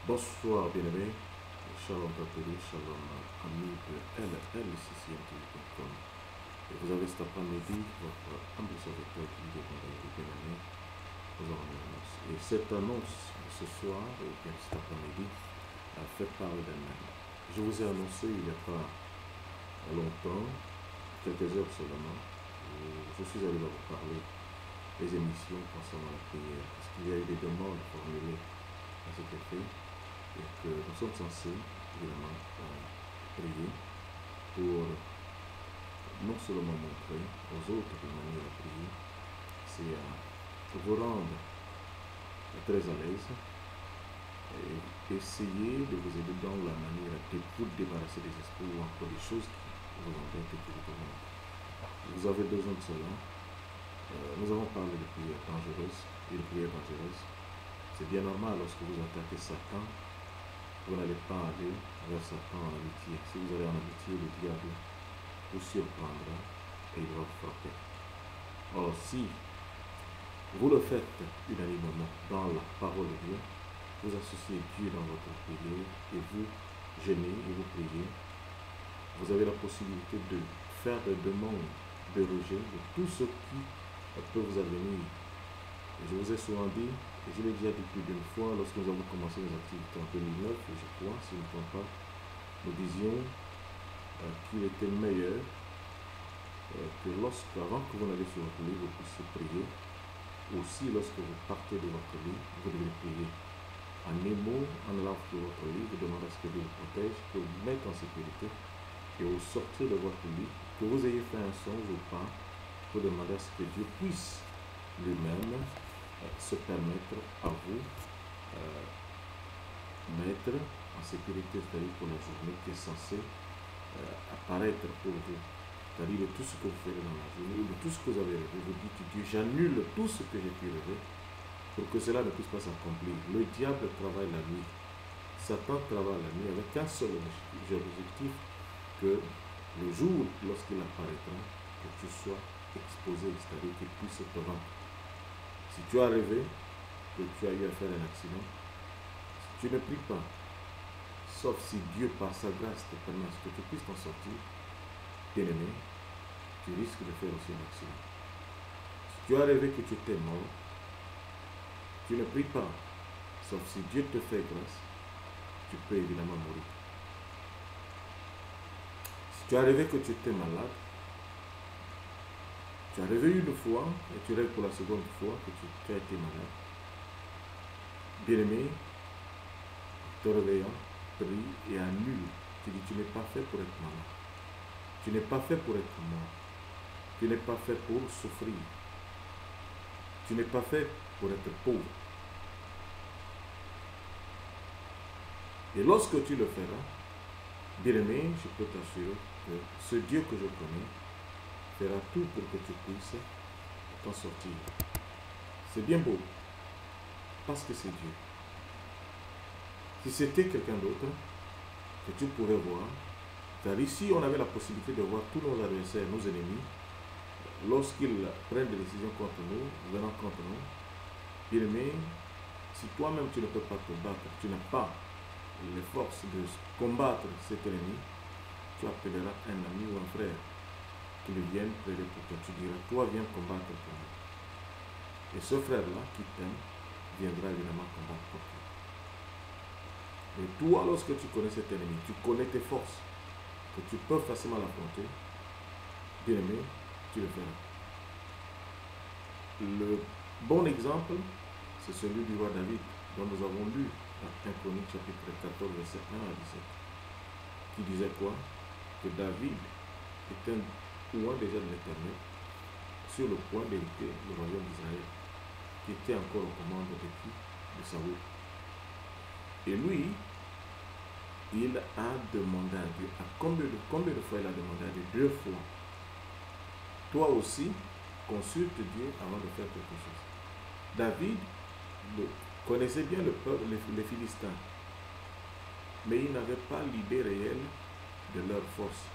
Bonsoir bien-aimés, shalom Papeli, shalom amis de LLCCMTV.com. Et vous avez cet après-midi votre humble serviteur qui demande de bien-aimés, nous avons une annonce. Et cette annonce de ce soir, ou bien cet après-midi, a fait parler d'elle-même. Je vous ai annoncé il n'y a pas longtemps, quelques heures seulement, où je suis allé vous parler des émissions concernant la prière, parce qu'il y a eu des demandes formulées à cet effet. Et que nous sommes censés, évidemment, prier pour non seulement montrer aux autres de manière à prier, c'est vous rendre très à l'aise et essayer de vous aider dans la manière de vous débarrasser des esprits ou encore des choses qui vous embêtent et qui vous tourmentent. Vous avez besoin de cela. Nous avons parlé de prière dangereuse et de prière dangereuse. C'est bien normal lorsque vous attaquez Satan. Vous n'allez pas aller vers Satan en amitié. Si vous allez en amitié, le diable vous surprendra et il va vous frapper. Or, si vous le faites unanimement dans la parole de Dieu, vous associez Dieu dans votre prière et vous jeûnez et vous priez, vous avez la possibilité de faire des demandes de rejet de tout ce qui peut vous advenir. Et je vous ai souvent dit, et je l'ai déjà dit plus d'une fois, lorsque nous avons commencé nos activités en 2009, je crois, si je ne me trompe pas, nous disions qu'il était meilleur que avant que vous n'allez sur votre lit, vous puissiez prier. Aussi, lorsque vous partez de votre lit, vous devez prier. En émo, en allant sur votre lit, vous demandez à ce que Dieu vous protège, que vous mette en sécurité, et au sortir de votre lit, que vous ayez fait un songe ou pas, vous demandez à ce que Dieu puisse lui-même se permettre à vous mettre en sécurité, c'est-à-dire pour la journée qui est censée apparaître pour vous. C'est-à-dire de tout ce que vous faites dans la journée, ou de tout ce que vous avez rêvé. Vous dites, Dieu, j'annule tout ce que j'ai pu rêver pour que cela ne puisse pas s'accomplir. Le diable travaille la nuit. Satan travaille la nuit avec un seul objectif, que le jour, lorsqu'il apparaîtra, que tu sois exposé, c'est-à-dire qu'il puisse te vaincre. Si tu as rêvé que tu as eu à faire un accident, si tu ne pries pas, sauf si Dieu par sa grâce te permet à ce que tu puisses t'en sortir, bien-aimé, tu risques de faire aussi un accident. Si tu as rêvé que tu étais mort, tu ne pries pas, sauf si Dieu te fait grâce, tu peux évidemment mourir. Si tu as rêvé que tu étais malade, tu as rêvé une fois et tu rêves pour la seconde fois que tu as été malade. Bien-aimé, te réveillant, prie et annule. Tu dis, tu n'es pas fait pour être malade. Tu n'es pas fait pour être mort. Tu n'es pas fait pour souffrir. Tu n'es pas fait pour être pauvre. Et lorsque tu le feras, bien-aimé, je peux t'assurer que ce Dieu que je connais fera tout pour que tu puisses t'en sortir. C'est bien beau, parce que c'est Dieu. Si c'était quelqu'un d'autre que tu pourrais voir, car ici on avait la possibilité de voir tous nos adversaires, nos ennemis, lorsqu'ils prennent des décisions contre nous, venant contre nous, bien-aimé, si toi-même tu ne peux pas te battre, tu n'as pas les forces de combattre cet ennemi, tu appelleras un ami ou un frère qui le vienne plaider pour toi. Tu diras, toi viens combattre pour moi. Et ce frère-là qui t'aime viendra évidemment combattre pour toi. Et toi, lorsque tu connais cet ennemi, tu connais tes forces, que tu peux facilement l'affronter, bien aimé, tu le feras. Le bon exemple, c'est celui du roi David, dont nous avons lu dans 1 Chronique chapitre 14, verset 1 à 17, qui disait quoi? Que David était loin déjà de l'Éternel, sur le point d'hériter le royaume d'Israël, qui était encore aux commandes depuis de Saoul. Et lui, il a demandé à Dieu, combien de fois il a demandé à Dieu? 2 fois. Toi aussi, consulte Dieu avant de faire quelque chose. David connaissait bien le peuple, les Philistins, mais il n'avait pas l'idée réelle de leur force.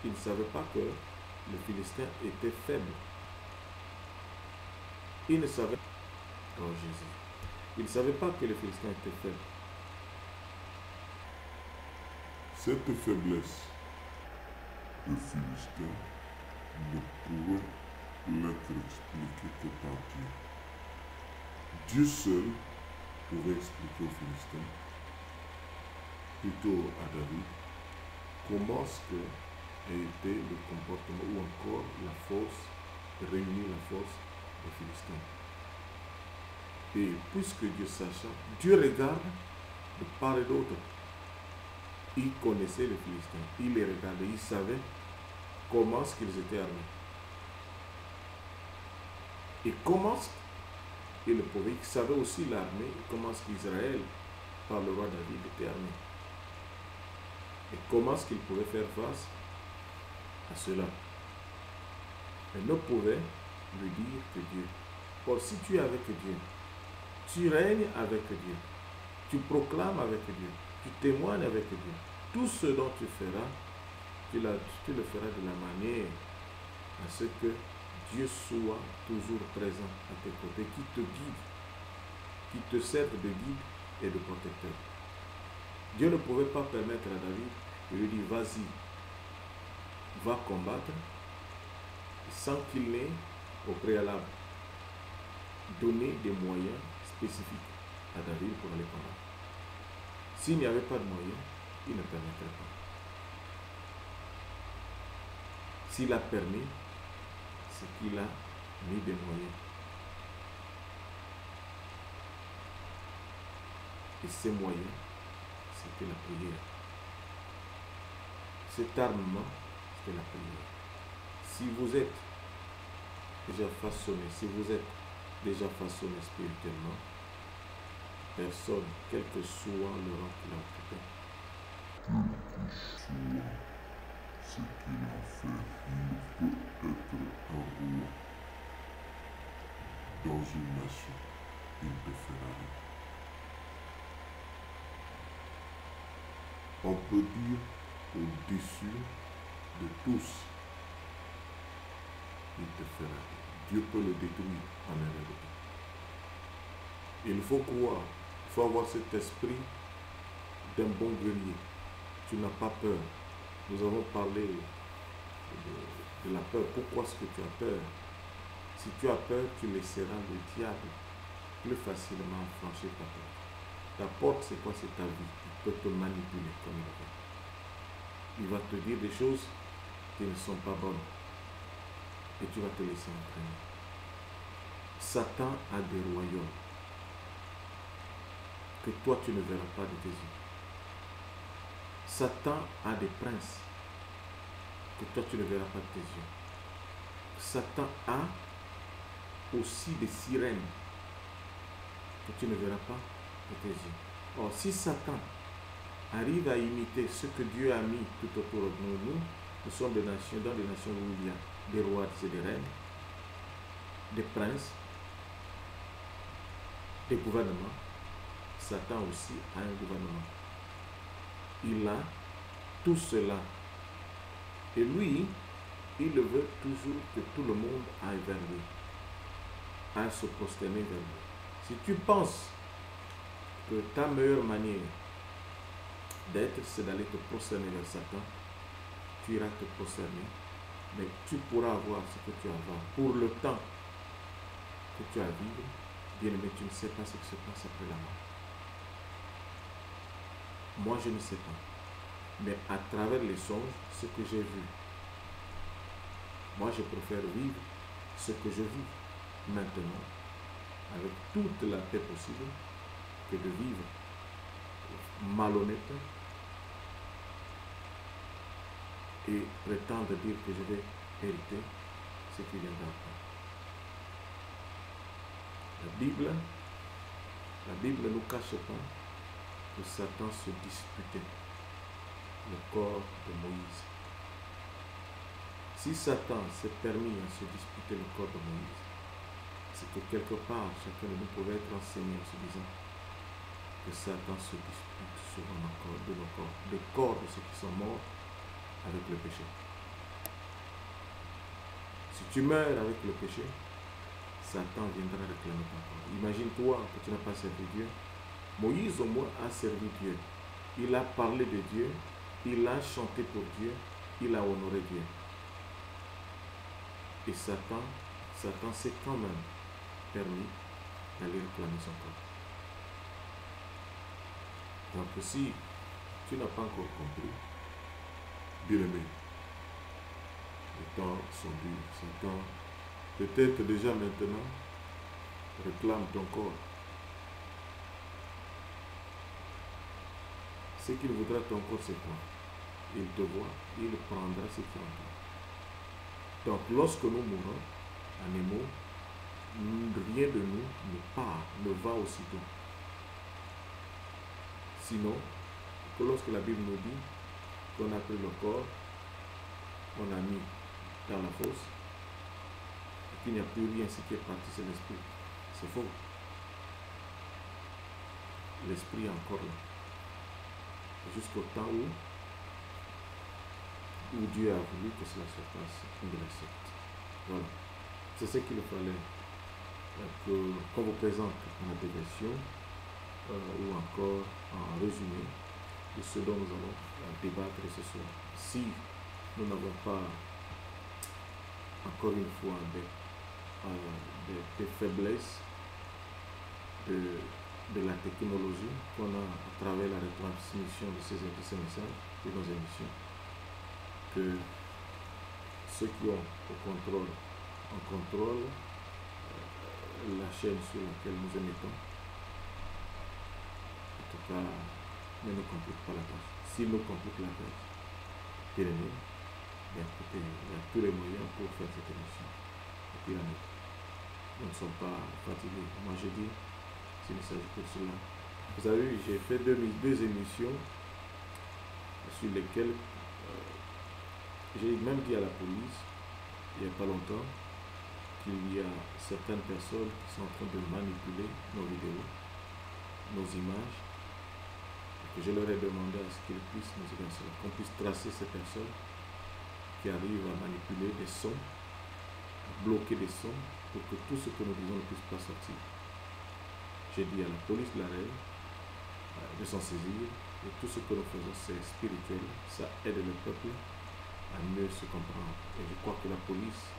Il ne savait pas que les Philistins étaient faibles. Il ne savait, oh Jésus, il ne savait pas que les Philistins étaient faibles. Cette faiblesse des Philistins ne pourrait l'être expliquée que par Dieu. Dieu seul pouvait expliquer aux Philistins, plutôt à David, comment ce que a été le comportement ou encore la force, réunir la force des Philistins. Et puisque Dieu sachant, Dieu regarde de part et d'autre. Il connaissait les Philistins, il les regardait, il savait comment est-ce qu'ils étaient armés. Et comment il le pouvait, il savait aussi l'armée, et comment est-ce qu'Israël, par le roi David, était armé. Et comment est-ce qu'il pouvait faire face à cela. Elle ne pouvait lui dire que Dieu. Or, si tu es avec Dieu, tu règnes avec Dieu, tu proclames avec Dieu, tu témoignes avec Dieu. Tout ce dont tu feras, tu le feras de la manière à ce que Dieu soit toujours présent à tes côtés, qui te guide, qui te serve de guide et de protecteur. Dieu ne pouvait pas permettre à David de lui dire vas-y, va combattre, sans qu'il n'ait au préalable donné des moyens spécifiques à David pour aller combattre. S'il n'y avait pas de moyens, il ne permettrait pas. S'il a permis, c'est qu'il a mis des moyens. Et ces moyens, c'était la prière. Cet armement, c'était la prière. Si vous êtes déjà façonné, si vous êtes déjà façonné spirituellement, personne, quel que soit le rang qu'il a occupé, quel que soit ce qu'il a fait, il peut être un roi dans une nation, il te fera rien. On peut dire au-dessus de tous, il te fera rien. Dieu peut le détruire en un regard. Il faut croire, il faut avoir cet esprit d'un bon guerrier. Tu n'as pas peur. Nous avons parlé de la peur. Pourquoi est-ce que tu as peur? Si tu as peur, tu laisseras le diable plus facilement franchir ta porte. Ta porte, c'est quoi? C'est ta vie. Il peut te manipuler comme il veut. Il va te dire des choses qui ne sont pas bonnes. Et tu vas te laisser entraîner. Satan a des royaumes que toi tu ne verras pas de tes yeux. Satan a des princes que toi tu ne verras pas de tes yeux. Satan a aussi des sirènes que tu ne verras pas de tes yeux. Or, si Satan arrive à imiter ce que Dieu a mis tout autour de nous, nous sommes des nations, dans des nations où il y a des rois et des reines, des princes, des gouvernements. Satan aussi a un gouvernement. Il a tout cela. Et lui, il veut toujours que tout le monde aille vers lui, aille se prosterner vers lui. Si tu penses que ta meilleure manière d'être, c'est d'aller te prosterner vers Satan, tu iras te prosterner, mais tu pourras avoir ce que tu as à avoir. Pour le temps que tu as à vivre, bien aimé, tu ne sais pas ce qui se passe après la mort. Moi, je ne sais pas. Mais à travers les songes, ce que j'ai vu, moi, je préfère vivre ce que je vis maintenant, avec toute la paix possible, que de vivre malhonnête et prétendre dire que je vais hériter ce qui viendra après. La Bible ne nous cache pas que Satan se disputait le corps de Moïse. Si Satan s'est permis à se disputer le corps de Moïse, c'est que quelque part, chacun de nous pouvait être enseigné en se disant que Satan se dispute sur nos corps, de nos corps, le corps de ceux qui sont morts avec le péché. Si tu meurs avec le péché, Satan viendra réclamer ton corps. Imagine-toi que tu n'as pas servi Dieu. Moïse au moins a servi Dieu. Il a parlé de Dieu il a chanté pour Dieu, il a honoré Dieu. Et Satan s'est quand même permis d'aller réclamer son corps. Donc si tu n'as pas encore compris, bien-aimé, les temps sont durs. Satan, peut-être déjà maintenant, réclame ton corps. Ce qu'il voudra ton corps, c'est quoi? Il te voit, il prendra ce qui est en toi. Donc lorsque nous mourons, animaux, rien de nous ne va aussitôt. Sinon, que lorsque la Bible nous dit qu'on a pris le corps, on a mis dans la fosse, et qu'il n'y a plus rien, ce qui est parti, c'est l'esprit. C'est faux. L'esprit est encore là. Jusqu'au temps où Dieu a voulu que cela se passe, il l'accepte. Voilà. C'est ce qu'il fallait qu'on vous présente en abréviation ou encore en résumé de ce dont nous allons débattre ce soir. Si nous n'avons pas encore une fois des faiblesses de la technologie qu'on a à travers la retransmission de ces messages, de nos émissions, que ceux qui ont en contrôle la chaîne sur laquelle nous émettons, en tout cas, ne nous compliquent pas la tâche. S'ils nous compliquent la tâche, bien aimé, bien écoutez, il y a tous les moyens pour faire cette émission. Et puis nous ne sommes pas fatigués. Moi je dis, s'il ne s'agit que de cela. Vous avez vu, j'ai fait deux émissions sur lesquelles j'ai même dit à la police, il n'y a pas longtemps, qu'il y a certaines personnes qui sont en train de manipuler nos vidéos, nos images, et que je leur ai demandé à ce qu'ils puissent nous aider à cela, qu'on puisse tracer ces personnes qui arrivent à manipuler des sons, à bloquer des sons, pour que tout ce que nous disons ne puisse pas sortir. J'ai dit à la police de la Reine de s'en saisir, et tout ce que nous faisons c'est spirituel, ça aide le peuple à mieux se comprendre. Et je crois que la police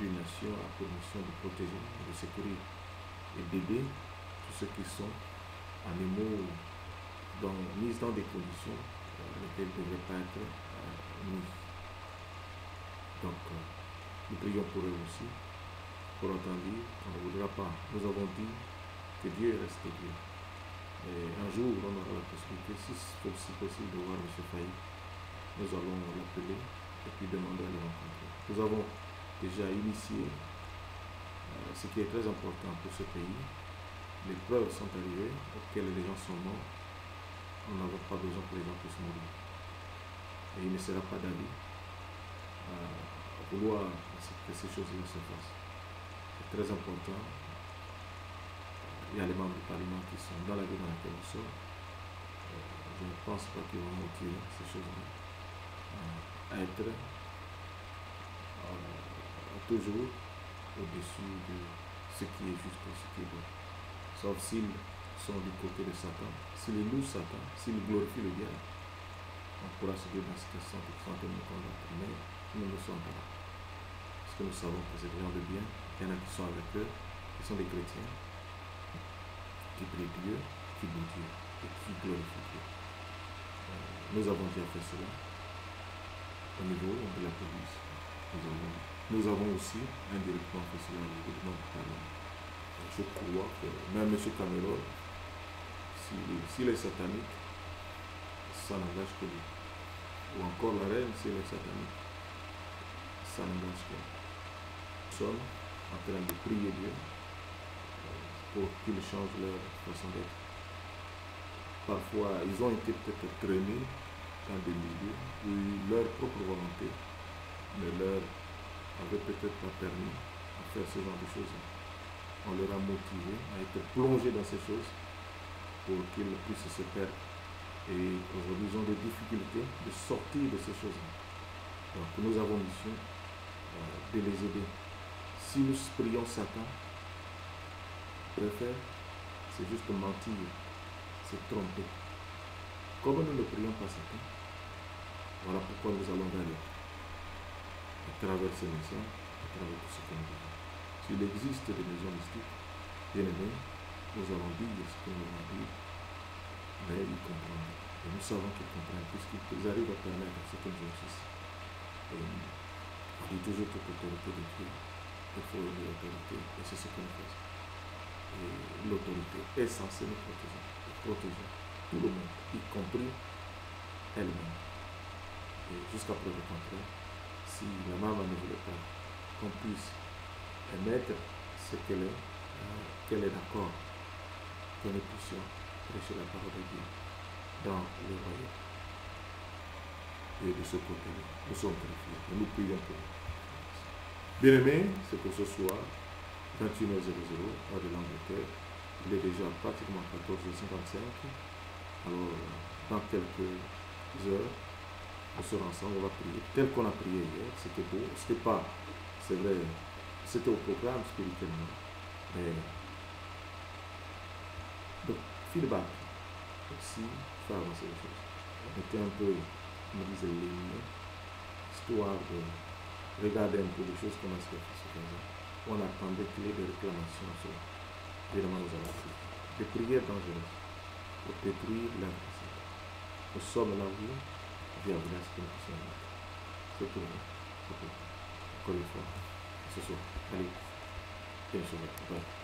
d'une nation a pour mission de protéger, de secourir et d'aider tous ceux qui sont animaux mis dans des conditions dans lesquelles ils ne devraient pas être mis. Donc, nous prions pour eux aussi. Pour autant dire, on ne voudra pas. Nous avons dit que Dieu reste Dieu. Et un jour, on aura la possibilité, si c'est possible, de voir M. Faye. Nous allons l'appeler et puis demander à le rencontrer. Nous avons déjà initié ce qui est très important pour ce pays. Les preuves sont arrivées auxquelles les gens sont morts. Nous n'avons pas besoin que les gens puissent mourir. Et il ne sera pas d'avis à vouloir que ces choses-là se fassent. C'est très important. Il y a les membres du Parlement qui sont dans la vie dans laquelle nous sommes. Je ne pense pas qu'ils vont motiver ces choses-là à être toujours au-dessus de ce qui est juste et ce qui est bon. Sauf s'ils sont du côté de Satan, s'ils louent Satan, s'ils glorifient le diable, on pourra se dire dans cette situation qu'ils sont en train de nous combattre. Mais nous ne sommes pas là. Parce que nous savons que c'est des gens de bien, il y en a qui sont avec eux, qui sont des chrétiens, qui prient Dieu, qui louent Dieu et qui glorifient Dieu. Nous avons déjà fait cela au niveau de la police. Nous avons aussi indirectement fait cela au niveau du Parlement. Je crois que même M. Cameron, s'il est satanique, ça n'engage que lui. Ou encore la reine, s'il est satanique, ça n'engage que lui. Nous sommes en train de prier Dieu pour qu'il change leur façon d'être. Parfois, ils ont été peut-être traînés dans des milieux où leur propre volonté ne leur avait peut-être pas permis de faire ce genre de choses. On leur a motivé à être plongés dans ces choses pour qu'ils puissent se perdre. Et aujourd'hui, ils ont des difficultés de sortir de ces choses-là. Donc, nous avons mission de les aider. Si nous prions Satan, préfère, c'est juste mentir, c'est tromper. Comme nous ne prions pas Satan, Voilà pourquoi nous allons vers à travers ces maisons, à travers tout ce que nous vivons. S'il existe des maisons mystiques, bien aimés, nous allons dire ce que nous allons dire, mais ils comprennent. Et nous savons qu'ils comprennent, puisqu'ils arrivent à permettre ce que nous aussi. Et on dit toujours toute autorité de Dieu. Il faut aimer l'autorité, et c'est ce que nous faisons. Et l'autorité est censée nous protéger tout le monde, y compris elle-même. Et jusqu'à preuve du contraire, si la maman ne voulait pas qu'on puisse émettre ce qu'elle est d'accord, que nous puissions prêcher la parole de Dieu dans le royaume. Et de ce côté-là, nous sommes très fiers et nous prions pour eux. Bien-aimés, c'est pour ce soir, 21h00, heure de l'Angleterre. Il est déjà pratiquement 14h55. Alors, dans quelques heures, nous serons ensemble, on va prier. Tel qu'on a prié hier, c'était beau. C'était pas, c'est vrai, c'était au programme spirituellement. Mais, donc, feedback aussi, faire avancer les choses. On était un peu, comme on disait, lénins, histoire de regarder un peu les choses, comment est-ce que se faisaient. On attendait qu'il y ait des réclamations sur, évidemment, nous avons fait des prières dangereuses pour détruire l'adversaire. Nous sommes là où Dieu a voulu ce que nous puissions mettre. C'est pour nous. C'est pour nous. Encore une fois, ce soir. Allez, bien sûr. Bye.